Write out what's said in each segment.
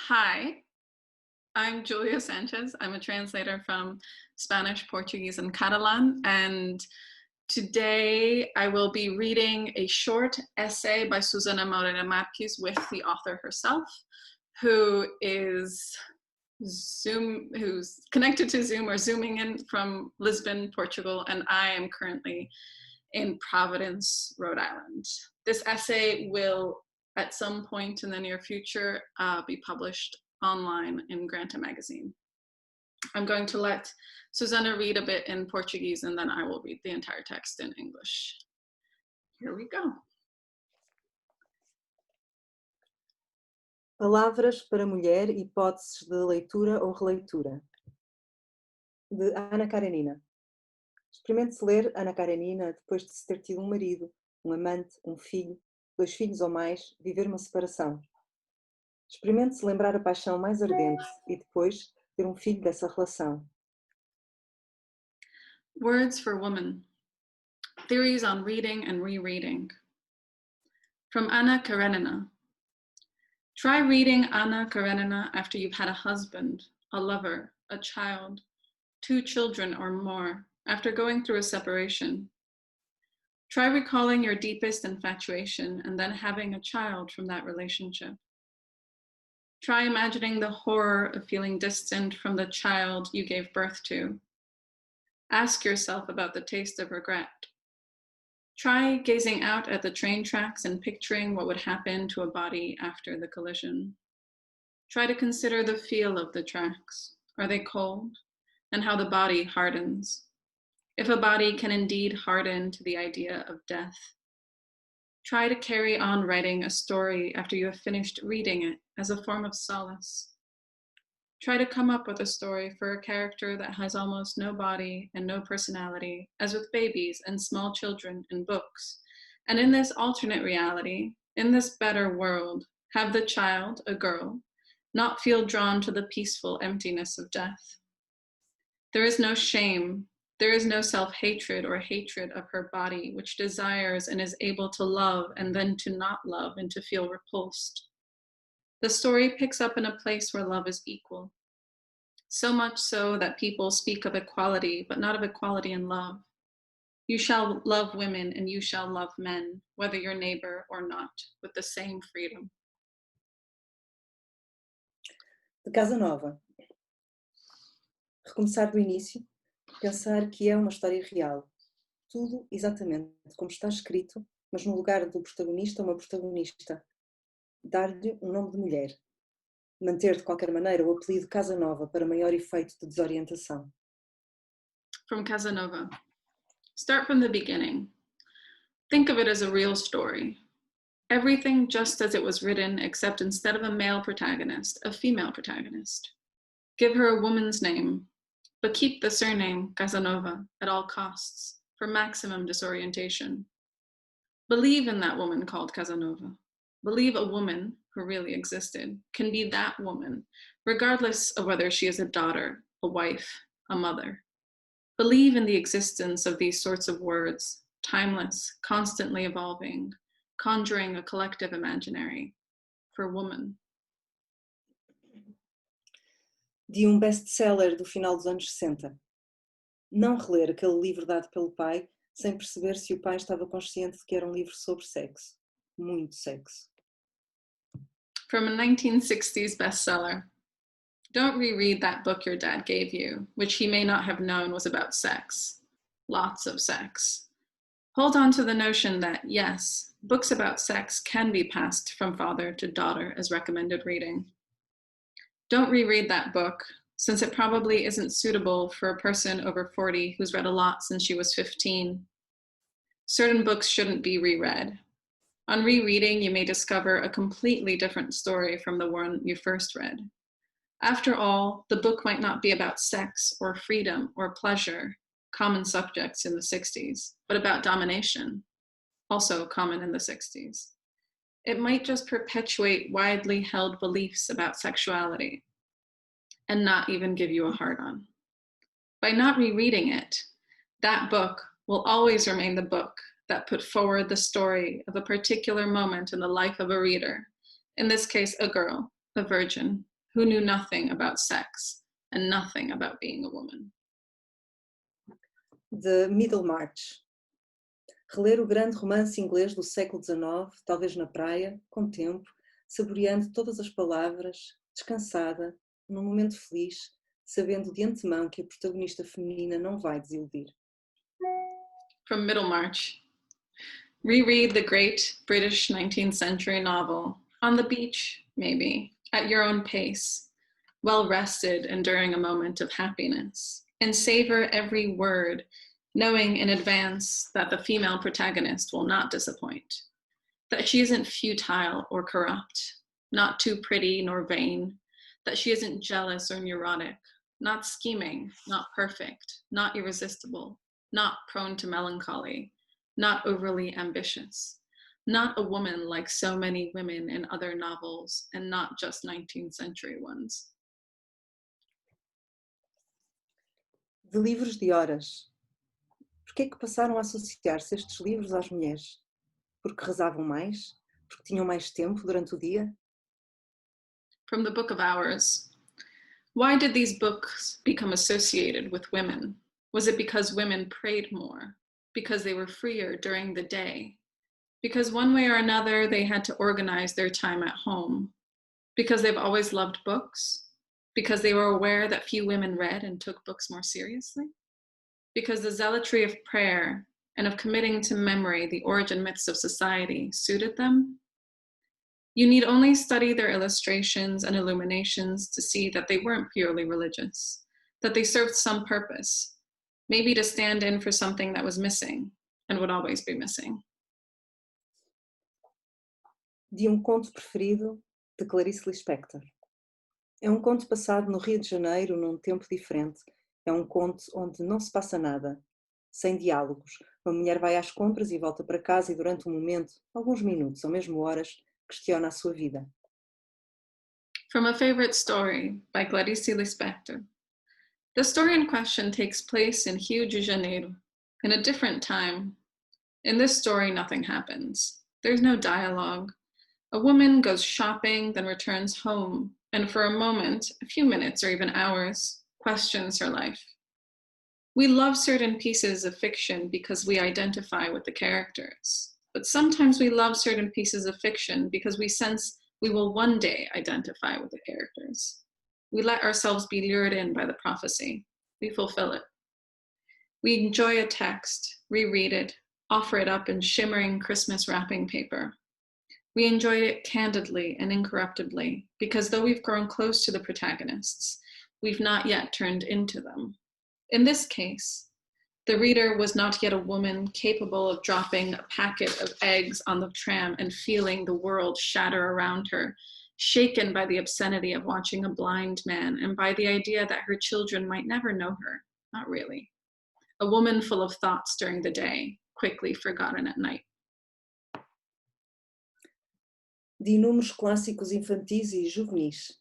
Hi, I'm Julia Sanches. I'm a translator from Spanish, Portuguese, and Catalan. And today I will be reading a short essay by Susana Moreira Marques with the author herself, who's connected to Zoom or zooming in from Lisbon, Portugal, and I am currently in Providence, Rhode Island. This essay will, at some point in the near future, be published online in Granta magazine. I'm going to let Susana read a bit in Portuguese and then I will read the entire text in English. Here we go. Palavras para mulher, hipóteses de leitura ou releitura. De Anna Karenina. Experimente-se ler Anna Karenina depois de se ter tido um marido, um amante, um filho, 2 filhos ou mais, viver uma separação. Experimente-se lembrar a paixão mais ardente e depois ter um filho dessa relação. Words for Woman. Theories on Reading and Rereading. From Anna Karenina. Try reading Anna Karenina after you've had a husband, a lover, a child, 2 children or more, after going through a separation. Try recalling your deepest infatuation and then having a child from that relationship. Try imagining the horror of feeling distant from the child you gave birth to. Ask yourself about the taste of regret. Try gazing out at the train tracks and picturing what would happen to a body after the collision. Try to consider the feel of the tracks. Are they cold? And how the body hardens. If a body can indeed harden to the idea of death. Try to carry on writing a story after you have finished reading it as a form of solace. Try to come up with a story for a character that has almost no body and no personality, as with babies and small children in books. And in this alternate reality, in this better world, have the child, a girl, not feel drawn to the peaceful emptiness of death. There is no shame. There is no self-hatred or hatred of her body, which desires and is able to love and then to not love and to feel repulsed. The story picks up in a place where love is equal. So much so that people speak of equality, but not of equality in love. You shall love women and you shall love men, whether your neighbor or not, with the same freedom. De Casanova. Recomeçar do início. Pensar que é uma história real. Tudo exatamente como está escrito, mas no lugar do protagonista uma protagonista. Dar-lhe um nome de mulher. Manter de qualquer maneira o apelido Casanova para maior efeito de desorientação. From Casanova. Start from the beginning. Think of it as a real story. Everything just as it was written, except instead of a male protagonist, a female protagonist. Give her a woman's name. But keep the surname Casanova at all costs for maximum disorientation. Believe in that woman called Casanova. Believe a woman who really existed can be that woman, regardless of whether she is a daughter, a wife, a mother. Believe in the existence of these sorts of words, timeless, constantly evolving, conjuring a collective imaginary for woman. De best-seller do final dos anos 60. Não reler aquele livro dado pelo pai sem perceber se o pai estava consciente de que era livro sobre sexo. Muito sexo. From a 1960s bestseller. Don't reread that book your dad gave you, which he may not have known was about sex. Lots of sex. Hold on to the notion that, yes, books about sex can be passed from father to daughter as recommended reading. Don't reread that book, since it probably isn't suitable for a person over 40 who's read a lot since she was 15. Certain books shouldn't be reread. On rereading, you may discover a completely different story from the one you first read. After all, the book might not be about sex or freedom or pleasure, common subjects in the 60s, but about domination, also common in the 60s. It might just perpetuate widely held beliefs about sexuality and not even give you a hard-on. By not rereading it, that book will always remain the book that put forward the story of a particular moment in the life of a reader, in this case, a girl, a virgin, who knew nothing about sex and nothing about being a woman. De Middlemarch. Reler o grande romance inglês do século XIX, talvez na praia, com tempo, saboreando todas as palavras, descansada, num momento feliz, sabendo de antemão que a protagonista feminina não vai desiludir. From Middlemarch. Reread the great British 19th century novel, on the beach, maybe, at your own pace, well rested and during a moment of happiness, and savor every word, knowing in advance that the female protagonist will not disappoint, that she isn't futile or corrupt, not too pretty nor vain, that she isn't jealous or neurotic, not scheming, not perfect, not irresistible, not prone to melancholy, not overly ambitious, not a woman like so many women in other novels, and not just 19th century ones. De livros de horas. Por que é que passaram a associar-se estes livros às mulheres? Porque rezavam mais? Porque tinham mais tempo durante o dia? From the Book of Hours. Why did these books become associated with women? Was it because women prayed more? Because they were freer during the day? Because one way or another they had to organize their time at home? Because they've always loved books? Because they were aware that few women read and took books more seriously? Because the zealotry of prayer and of committing to memory the origin myths of society suited them? You need only study their illustrations and illuminations to see that they weren't purely religious, that they served some purpose, maybe to stand in for something that was missing and would always be missing. De conto preferido, de Clarice Lispector. É conto passado no Rio de Janeiro num tempo diferente. É conto onde não se passa nada, sem diálogos. Uma mulher vai às compras e volta para casa e durante um momento, alguns minutos ou mesmo horas, questiona a sua vida. From a favorite story by Clarice Lispector. The story in question takes place in Rio de Janeiro, in a different time. In this story, nothing happens. There's no dialogue. A woman goes shopping, then returns home, and for a moment, a few minutes or even hours, questions her life. We love certain pieces of fiction because we identify with the characters, but sometimes we love certain pieces of fiction because we sense we will one day identify with the characters. We let ourselves be lured in by the prophecy. We fulfill it. We enjoy a text, reread it, offer it up in shimmering Christmas wrapping paper. We enjoy it candidly and incorruptibly because though we've grown close to the protagonists, we've not yet turned into them. In this case, the reader was not yet a woman capable of dropping a packet of eggs on the tram and feeling the world shatter around her, shaken by the obscenity of watching a blind man and by the idea that her children might never know her. Not really. A woman full of thoughts during the day, quickly forgotten at night. De inúmeros clássicos infantis e juvenis.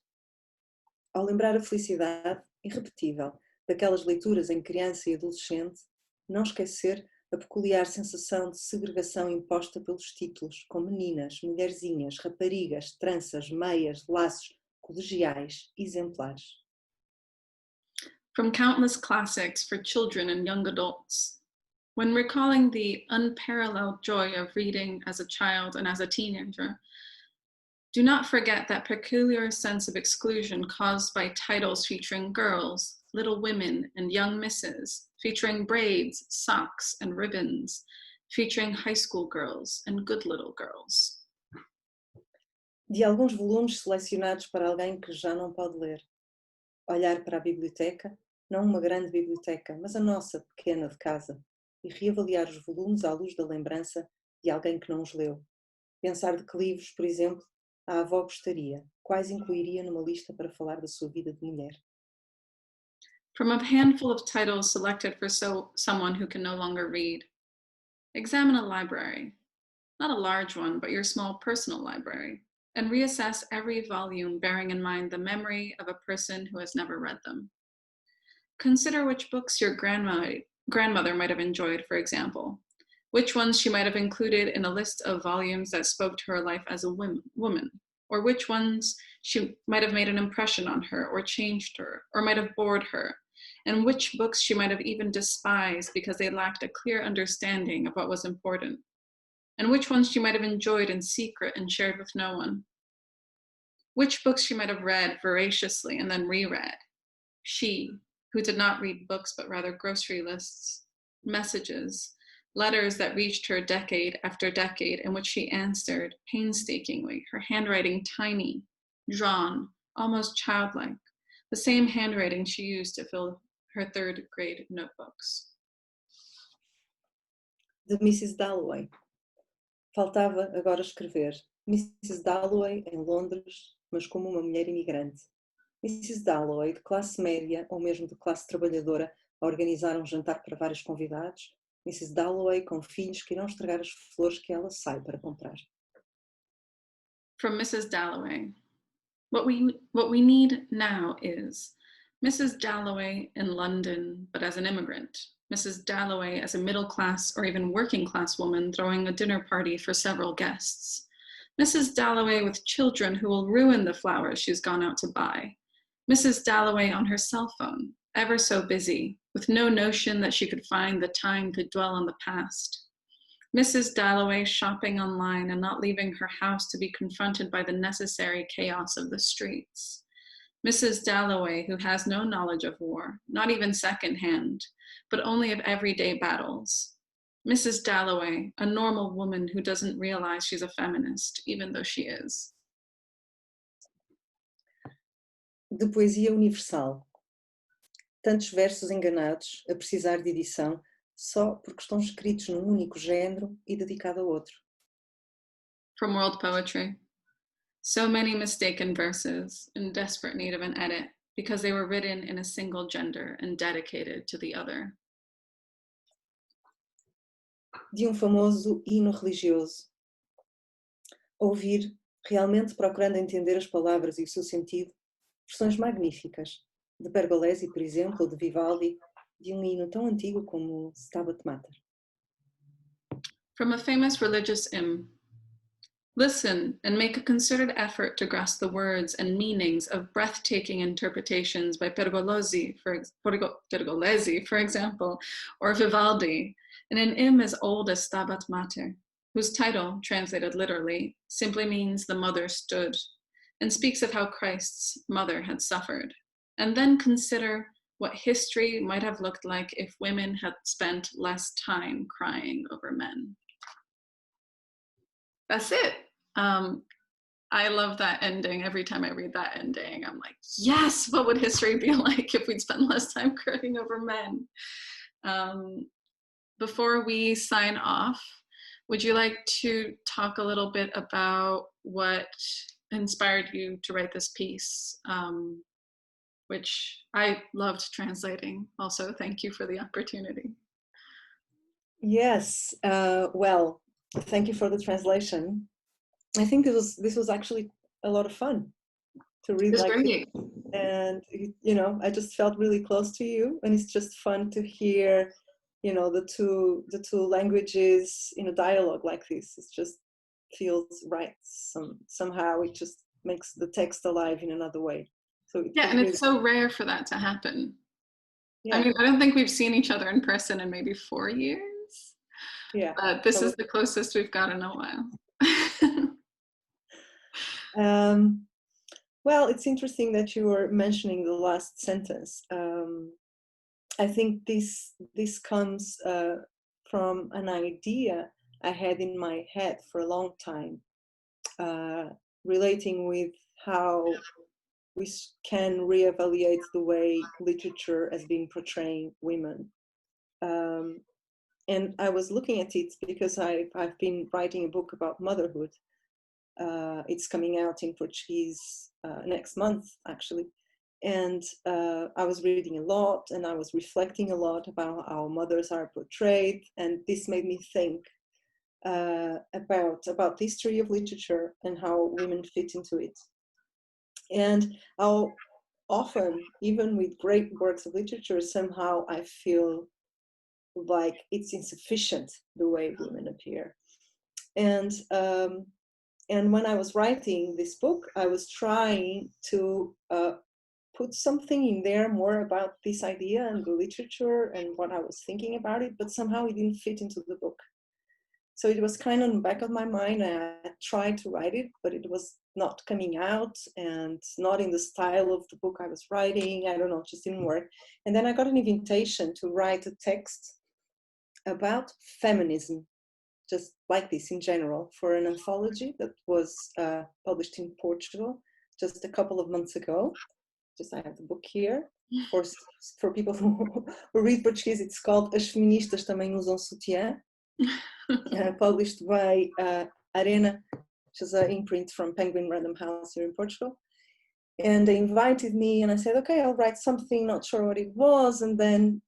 Ao lembrar a felicidade irrepetível daquelas leituras em criança e adolescente, não esquecer a peculiar sensação de segregação imposta pelos títulos, com meninas, mulherzinhas, raparigas, tranças, meias, laços, colegiais, exemplares. From countless classics for children and young adults. When recalling the unparalleled joy of reading as a child and as a teenager, do not forget that peculiar sense of exclusion caused by titles featuring girls, little women, and young misses, featuring braids, socks, and ribbons, featuring high school girls and good little girls. De alguns volumes selecionados para alguém que já não pode ler. Olhar para a biblioteca, não uma grande biblioteca, mas a nossa pequena de casa, e reavaliar os volumes à luz da lembrança de alguém que não os leu. Pensar de que livros, por exemplo, a avó gostaria, quais incluiria numa lista para falar da sua vida de mulher. From a handful of titles selected for someone who can no longer read. Examine a library, not a large one, but your small personal library, and reassess every volume bearing in mind the memory of a person who has never read them. Consider which books your grandmother might have enjoyed, for example, which ones she might have included in a list of volumes that spoke to her life as a woman, or which ones she might have made an impression on her or changed her or might have bored her, and which books she might have even despised because they lacked a clear understanding of what was important, and which ones she might have enjoyed in secret and shared with no one. Which books she might have read voraciously and then reread. She, who did not read books but rather grocery lists, messages, letters that reached her decade after decade, in which she answered painstakingly, her handwriting tiny, drawn, almost childlike, the same handwriting she used to fill her third grade notebooks. De Mrs. Dalloway. Faltava agora escrever Mrs. Dalloway em Londres, mas como uma mulher imigrante. Mrs. Dalloway, de classe média ou mesmo de classe trabalhadora, a organizar um jantar para vários convidados. Mrs. Dalloway com filhos que irão estragar as flores que ela sai para comprar. From Mrs. Dalloway. What we need now is Mrs. Dalloway in London, but as an immigrant. Mrs. Dalloway as a middle class or even working class woman throwing a dinner party for several guests. Mrs. Dalloway with children who will ruin the flowers she's gone out to buy. Mrs. Dalloway on her cell phone, ever so busy, with no notion that she could find the time to dwell on the past. Mrs. Dalloway shopping online and not leaving her house to be confronted by the necessary chaos of the streets. Mrs. Dalloway who has no knowledge of war, not even secondhand, but only of everyday battles. Mrs. Dalloway, a normal woman who doesn't realize she's a feminist, even though she is. De poesia universal. Tantos versos enganados a precisar de edição só porque estão escritos num único género e dedicado a outro. From world poetry. So many mistaken verses in desperate need of an edit because they were written in a single gender and dedicated to the other. De famoso hino religioso. Ouvir, realmente procurando entender as palavras e o seu sentido, versões magníficas, de Pergolesi, por exemplo, ou de Vivaldi, de hino tão antigo como Stabat Mater. From a famous religious hymn. Listen and make a concerted effort to grasp the words and meanings of breathtaking interpretations by Pergolesi, for example, or Vivaldi, in an hymn as old as Stabat Mater, whose title, translated literally, simply means the mother stood, and speaks of how Christ's mother had suffered. And then consider what history might have looked like if women had spent less time crying over men. That's it. I love that ending. Every time I read that ending, I'm like, yes, what would history be like if we'd spend less time crying over men? Before we sign off, would you like to talk a little bit about what inspired you to write this piece, which I loved translating also. Thank you for the opportunity. Yes, well, thank you for the translation. I think this was actually a lot of fun to read like this. And you know, I just felt really close to you, and it's just fun to hear, you know, the two languages in a dialogue like this. It just feels right. Somehow it just makes the text alive in another way. So yeah, and it's so rare for that to happen. Yeah. I mean, I don't think we've seen each other in person in maybe 4 years. Yeah. But this is the closest we've got in a while. Well, it's interesting that you were mentioning the last sentence. I think this comes from an idea I had in my head for a long time, relating with how we can reevaluate the way literature has been portraying women. And I was looking at it because I've been writing a book about motherhood. It's coming out in Portuguese next month, actually. And I was reading a lot, and I was reflecting a lot about how mothers are portrayed. And this made me think about the history of literature and how women fit into it. And how often, even with great works of literature, somehow I feel like it's insufficient the way women appear. And And when I was writing this book, I was trying to put something in there more about this idea and the literature and what I was thinking about it, but somehow it didn't fit into the book. So it was kind of in the back of my mind. I tried to write it, but it was not coming out and not in the style of the book I was writing. I don't know, it just didn't work. And then I got an invitation to write a text about feminism, just like this in general, for an anthology that was published in Portugal just a couple of months ago. Just I have the book here. For people who read Portuguese, it's called As Feministas Também Usam Sutiã, published by Arena, which is an imprint from Penguin Random House here in Portugal. And they invited me, and I said, okay, I'll write something, not sure what it was. And then,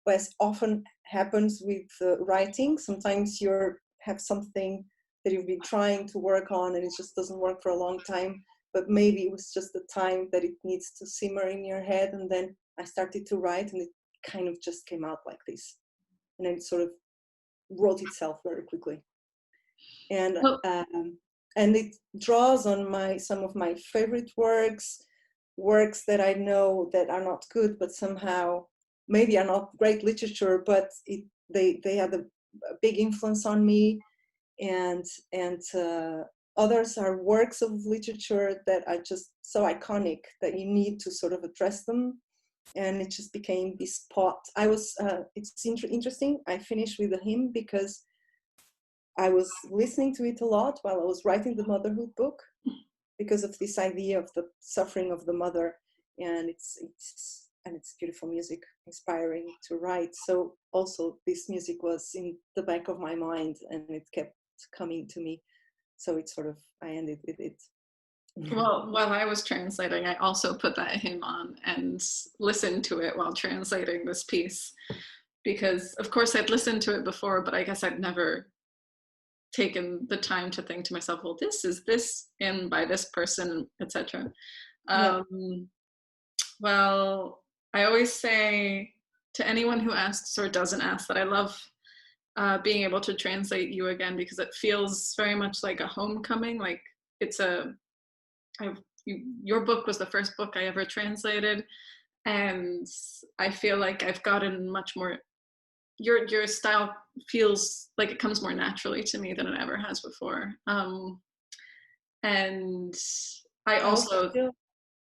as often happens with writing, sometimes you have something that you've been trying to work on and it just doesn't work for a long time. But maybe it was just the time that it needs to simmer in your head. And then I started to write, and it kind of just came out like this. And then it sort of wrote itself very quickly. And it draws on some of my favorite works that I know that are not good, but somehow maybe are not great literature, but they had a big influence on me. And others are works of literature that are just so iconic that you need to sort of address them. And it just became this pot. It's interesting. I finished with a hymn because I was listening to it a lot while I was writing the motherhood book, because of this idea of the suffering of the mother. And it's beautiful music, inspiring to write. So also this music was in the back of my mind and it kept coming to me. So it sort of, I ended with it. Well, while I was translating, I also put that hymn on and listened to it while translating this piece, because of course I'd listened to it before, but I guess I'd never taken the time to think to myself, well, this is this in by this person, etc. Well, I always say to anyone who asks or doesn't ask that I love being able to translate you again, because it feels very much like a homecoming. Like your book was the first book I ever translated, and I feel like I've gotten much more. Your style feels like it comes more naturally to me than it ever has before. And I also feel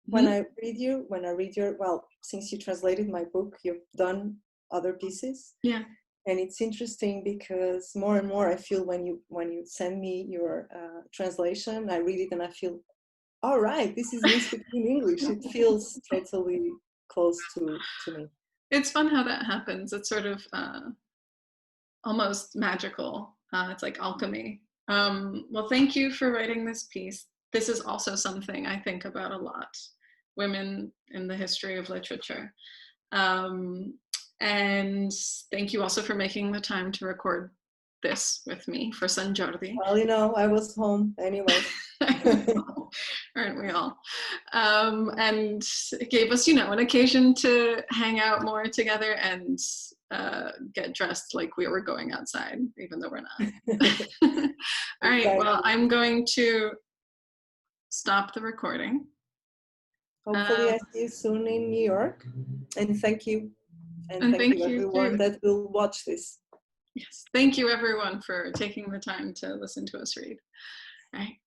when I read your, well, since you translated my book, you've done other pieces. Yeah. And it's interesting because more and more I feel when you send me your translation, I read it and I feel, all right, this is me speaking English. It feels totally close to me. It's fun how that happens. It's sort of almost magical. It's like alchemy. Well, thank you for writing this piece. This is also something I think about a lot, women in the history of literature. And thank you also for making the time to record this with me for Sant Jordi. Well, I was home anyway. Aren't we all? And it gave us, an occasion to hang out more together and get dressed like we were going outside, even though we're not. All right, well, I'm going to stop the recording. Hopefully I see you soon in New York. And thank you. And thank you everyone that will watch this. Yes, thank you everyone for taking the time to listen to us read. All right.